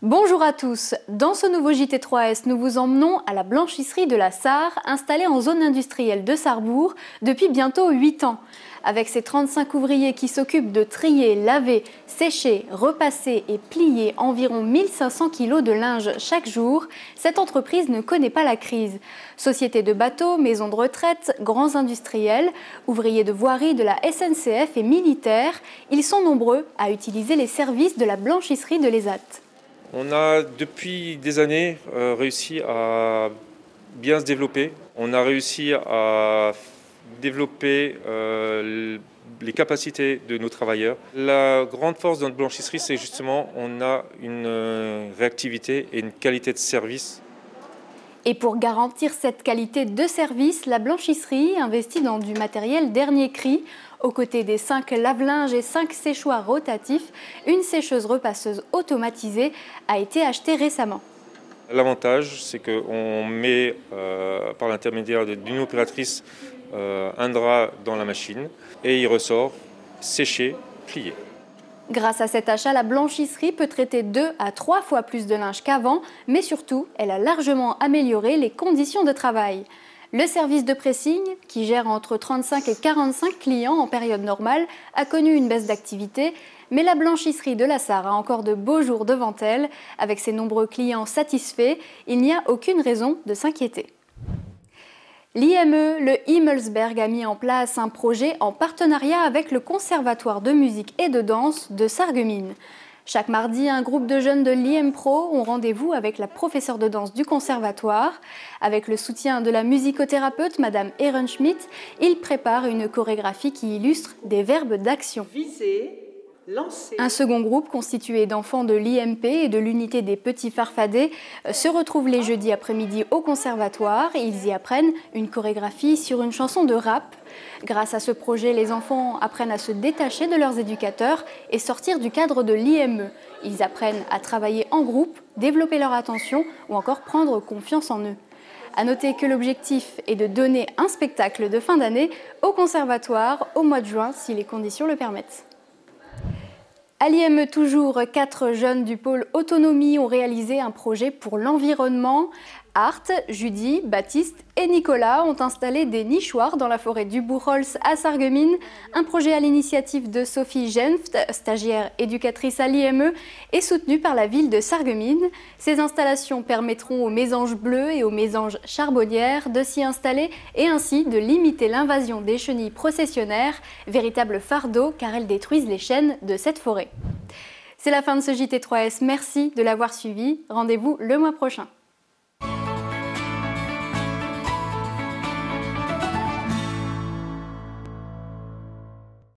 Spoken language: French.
Bonjour à tous, dans ce nouveau JT3S, nous vous emmenons à la blanchisserie de la Sarre, installée en zone industrielle de Sarrebourg depuis bientôt 8 ans. Avec ses 35 ouvriers qui s'occupent de trier, laver, sécher, repasser et plier environ 1500 kg de linge chaque jour, cette entreprise ne connaît pas la crise. Sociétés de bateaux, maisons de retraite, grands industriels, ouvriers de voirie de la SNCF et militaires, ils sont nombreux à utiliser les services de la blanchisserie de l'ESAT. On a depuis des années réussi à bien se développer. On a réussi à développer les capacités de nos travailleurs. La grande force de notre blanchisserie, c'est justement on a une réactivité et une qualité de service. Et pour garantir cette qualité de service, la blanchisserie investit dans du matériel dernier cri. Aux côtés des 5 lave-linges et 5 séchoirs rotatifs, une sécheuse repasseuse automatisée a été achetée récemment. L'avantage, c'est qu'on met par l'intermédiaire d'une opératrice un drap dans la machine et il ressort séché, plié. Grâce à cet achat, la blanchisserie peut traiter 2 à 3 fois plus de linge qu'avant, mais surtout, elle a largement amélioré les conditions de travail. Le service de pressing, qui gère entre 35 et 45 clients en période normale, a connu une baisse d'activité, mais la blanchisserie de la Sarre a encore de beaux jours devant elle. Avec ses nombreux clients satisfaits, il n'y a aucune raison de s'inquiéter. L'IME, le Himmelsberg, a mis en place un projet en partenariat avec le Conservatoire de musique et de danse de Sarreguemines. Chaque mardi, un groupe de jeunes de l'IMPro ont rendez-vous avec la professeure de danse du conservatoire. Avec le soutien de la musicothérapeute Madame Ehrenschmidt, ils préparent une chorégraphie qui illustre des verbes d'action. Un second groupe, constitué d'enfants de l'IMP et de l'unité des petits farfadets, se retrouve les jeudis après-midi au conservatoire. Ils y apprennent une chorégraphie sur une chanson de rap. Grâce à ce projet, les enfants apprennent à se détacher de leurs éducateurs et sortir du cadre de l'IME. Ils apprennent à travailler en groupe, développer leur attention ou encore prendre confiance en eux. À noter que l'objectif est de donner un spectacle de fin d'année au conservatoire au mois de juin, si les conditions le permettent. À l'IME toujours, 4 jeunes du pôle autonomie ont réalisé un projet pour l'environnement. Art, Judy, Baptiste et Nicolas ont installé des nichoirs dans la forêt du Bourrols à Sarreguemines. Un projet à l'initiative de Sophie Genft, stagiaire éducatrice à l'IME, et soutenu par la ville de Sarreguemines. Ces installations permettront aux mésanges bleus et aux mésanges charbonnières de s'y installer et ainsi de limiter l'invasion des chenilles processionnaires, véritable fardeau car elles détruisent les chênes de cette forêt. C'est la fin de ce JT3S, merci de l'avoir suivi, rendez-vous le mois prochain.